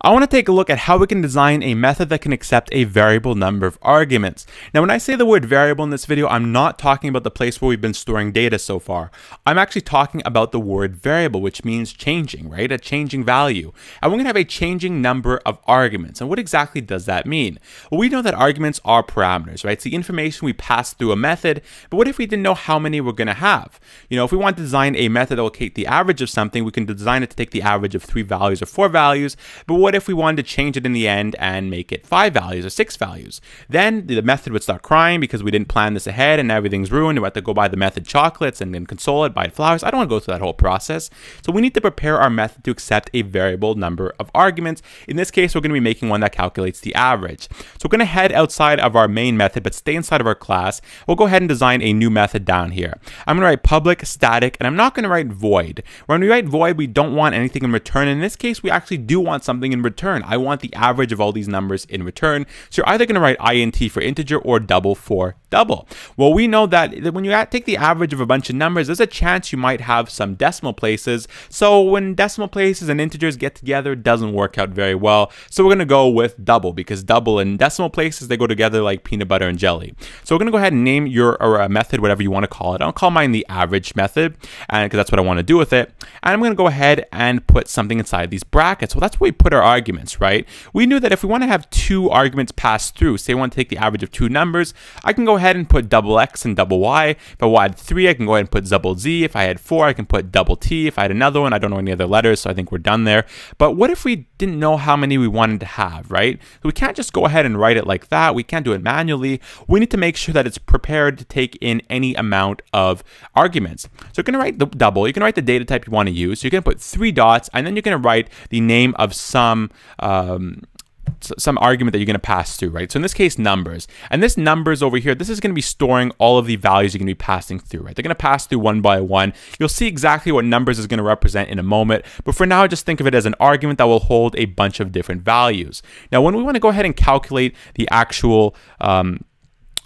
I want to take a look at how we can design a method that can accept a variable number of arguments. Now, when I say the word variable in this video, I'm not talking about the place where we've been storing data so far. I'm actually talking about the word variable, which means changing, right? A changing value. And we're going to have a changing number of arguments. And what exactly does that mean? Well, we know that arguments are parameters, right? It's the information we pass through a method. But what if we didn't know how many we're going to have? You know, if we want to design a method that will take the average of something, we can design it to take the average of 3 values or 4 values. But what if we wanted to change it in the end and make it 5 values or 6 values? Then the method would start crying because we didn't plan this ahead and everything's ruined. We have to go buy the method chocolates and then console it, buy flowers. I don't want to go through that whole process. So we need to prepare our method to accept a variable number of arguments. In this case, we're going to be making one that calculates the average. So we're going to head outside of our main method, but stay inside of our class. We'll go ahead and design a new method down here. I'm going to write public static, and I'm not going to write void. When we write void, we don't want anything in return. In this case, we actually do want something in return. I want the average of all these numbers in return. So you're either going to write int for integer or double for double. Well, we know that when you take the average of a bunch of numbers, there's a chance you might have some decimal places. So when decimal places and integers get together, it doesn't work out very well. So we're going to go with double, because double and decimal places, they go together like peanut butter and jelly. So we're going to go ahead and name your method whatever you want to call it. I'll call mine the average method, and because that's what I want to do with it. And I'm going to go ahead and put something inside these brackets. Well, that's where we put our arguments, right? We knew that if we want to have 2 arguments pass through, say I want to take the average of 2 numbers, I can go ahead and put double x and double y. If I had 3, I can go ahead and put double z. If I had 4, I can put double t. If I had another one, I don't know any other letters, so I think we're done there. But what if we didn't know how many we wanted to have, right? So we can't just go ahead and write it like that. We can't do it manually. We need to make sure that it's prepared to take in any amount of arguments. So you're going to write the double. You can write the data type you want to use. So you're going to put 3 dots, and then you're going to write the name of some argument that you're going to pass through, right? So in this case, numbers. And this numbers over here, this is going to be storing all of the values you're going to be passing through, right? They're going to pass through one by one. You'll see exactly what numbers is going to represent in a moment. But for now, just think of it as an argument that will hold a bunch of different values. Now, when we want to go ahead and calculate the actual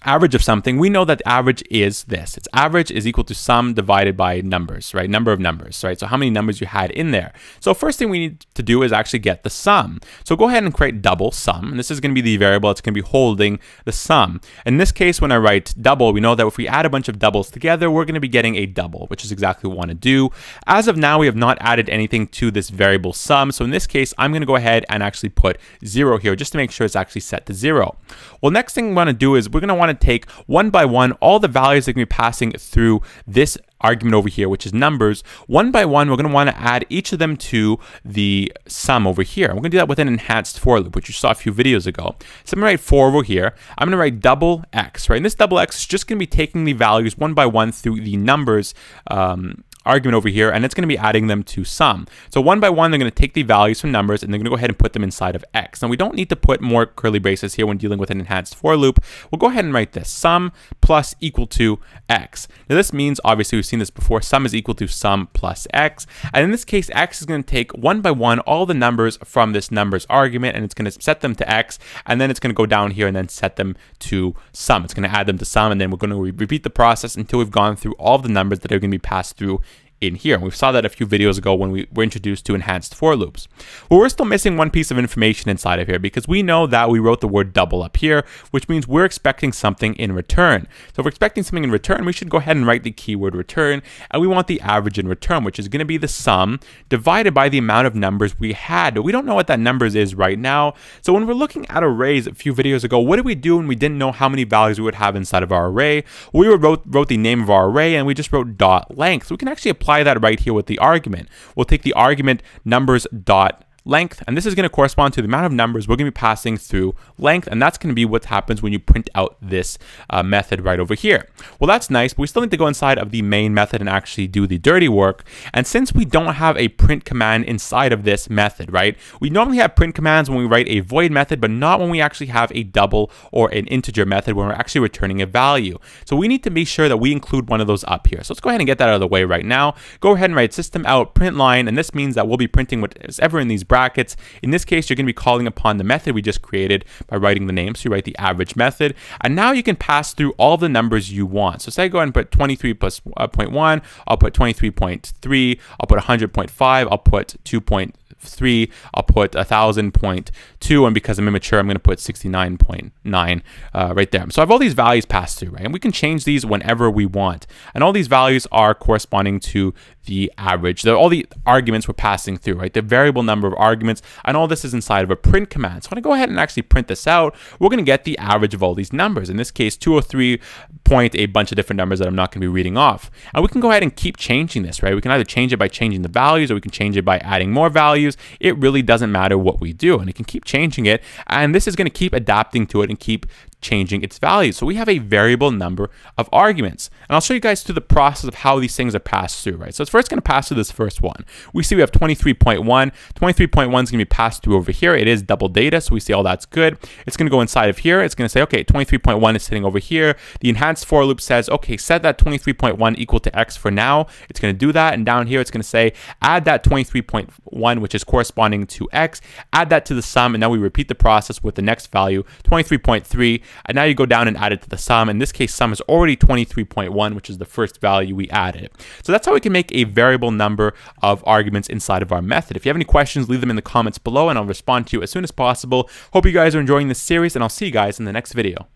average of something, we know that the average is this. Its average is equal to sum divided by numbers, right? Number of numbers, right? So how many numbers you had in there. So first thing we need to do is actually get the sum. So go ahead and create double sum. And this is going to be the variable that's going to be holding the sum. In this case, when I write double, we know that if we add a bunch of doubles together, we're going to be getting a double, which is exactly what we want to do. As of now, we have not added anything to this variable sum. So in this case, I'm going to go ahead and actually put 0 here just to make sure it's actually set to 0. Well, next thing we want to do is we're going to want to take one by one all the values that are going to be passing through this argument over here, which is numbers. One by one, we're going to want to add each of them to the sum over here. We're going to do that with an enhanced for loop, which you saw a few videos ago. So I'm going to write 4 over here. I'm going to write double x, right? And this double x is just going to be taking the values one by one through the numbers argument over here, and it's going to be adding them to sum. So one by one, they're going to take the values from numbers, and they're going to go ahead and put them inside of x. Now, we don't need to put more curly braces here when dealing with an enhanced for loop. We'll go ahead and write this, sum plus equal to x. Now, this means, obviously, we've seen this before, sum is equal to sum plus x. And in this case, x is going to take one by one all the numbers from this numbers argument, and it's going to set them to x, and then it's going to go down here and then set them to sum. It's going to add them to sum, and then we're going to repeat the process until we've gone through all the numbers that are going to be passed through in here. We saw that a few videos ago when we were introduced to enhanced for loops. But we're still missing one piece of information inside of here, because we know that we wrote the word double up here, which means we're expecting something in return. So if we're expecting something in return, we should go ahead and write the keyword return, and we want the average in return, which is going to be the sum divided by the amount of numbers we had. But we don't know what that numbers is right now. So when we're looking at arrays a few videos ago, what did we do when we didn't know how many values we would have inside of our array? We wrote the name of our array, and we just wrote dot length. So we can actually apply that right here with the argument. We'll take the argument numbers dot length, and this is going to correspond to the amount of numbers we're going to be passing through length, and that's going to be what happens when you print out this method right over here. Well, that's nice, but we still need to go inside of the main method and actually do the dirty work. And since we don't have a print command inside of this method, right? We normally have print commands when we write a void method, but not when we actually have a double or an integer method when we're actually returning a value. So we need to be sure that we include one of those up here. So let's go ahead and get that out of the way right now. Go ahead and write system out print line, and this means that we'll be printing whatever in these brackets. In this case, you're going to be calling upon the method we just created by writing the name. So you write the average method, and now you can pass through all the numbers you want. So say I go ahead and put 23 plus 0.1, I'll put 23.3, I'll put 100.5, I'll put 2.3, 3, I'll put 1000.2, and because I'm immature, I'm going to put 69.9 right there. So I have all these values passed through, right? And we can change these whenever we want. And all these values are corresponding to the average. All the arguments we're passing through, right? The variable number of arguments, and all this is inside of a print command. So when I go ahead and actually print this out, we're going to get the average of all these numbers. In this case, 203 point a bunch of different numbers that I'm not going to be reading off. And we can go ahead and keep changing this, right? We can either change it by changing the values, or we can change it by adding more values. It really doesn't matter what we do, and it can keep changing it. And this is going to keep adapting to it and keep changing its value. So we have a variable number of arguments. And I'll show you guys through the process of how these things are passed through, right? So it's first going to pass through this first one. We see we have 23.1. 23.1 is going to be passed through over here. It is double data, so we see all that's good. It's going to go inside of here. It's going to say, okay, 23.1 is sitting over here. The enhanced for loop says, okay, set that 23.1 equal to x for now. It's going to do that. And down here, it's going to say, add that 23.1, which is corresponding to x, add that to the sum. And now we repeat the process with the next value, 23.3. And now you go down and add it to the sum. In this case, sum is already 23.1, which is the first value we added. So that's how we can make a variable number of arguments inside of our method. If you have any questions, leave them in the comments below and I'll respond to you as soon as possible. Hope you guys are enjoying this series, and I'll see you guys in the next video.